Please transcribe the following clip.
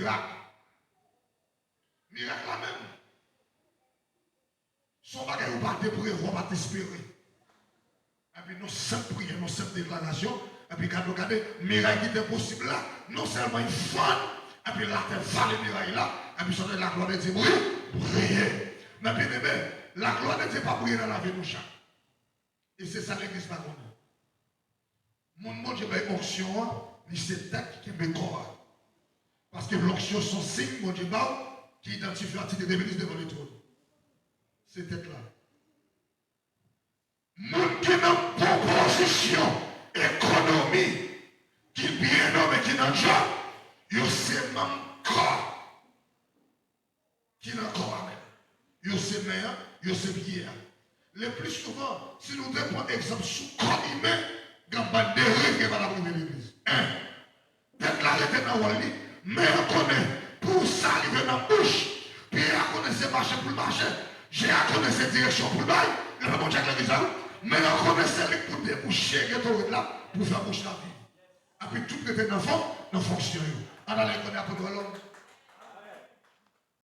miracle. Miracle là même. Son bagage ou pas te prévoir, pas t'espérer. Et puis nous sommes prières, nous sommes déclarations. Et puis quand nous regardons, miracle qui était possible là, non seulement il faut, et puis là, tu vas le miracle là, et puis la gloire de Dieu, prier. Mais bien aimé, la gloire de Dieu pas briller dans la vie de nous chaque. Et c'est ça l'église pas connaît. Mon Dieu, ben, onction, c'est tête qui me corps. Parce que l'onction, son signe, mon Dieu, qui identifie l'entité des ministres devant le trône. C'est tête là. Mon qui n'a pas position, économie, qui bien nommé, qui n'a pas, il sait même corps. Qui n'a corps, amen. Il sait meilleur, il sait bien. Le plus souvent, si nous devons exemple sous corps humain, Gamba dérive qui va la priver l'église. Peut-être l'arrêter dans le lit, mais on connaît pour ça arriver dans la bouche. Puis on connaît ses marchés pour le marché. J'ai connaît ses directions pour le bail. Il va manger avec l'église. Mais on connaît ses pour déboucher là pour faire boucher la vie. Et puis tout était dans le fond, dans le fonctionnement. On a les connaître pour l'homme.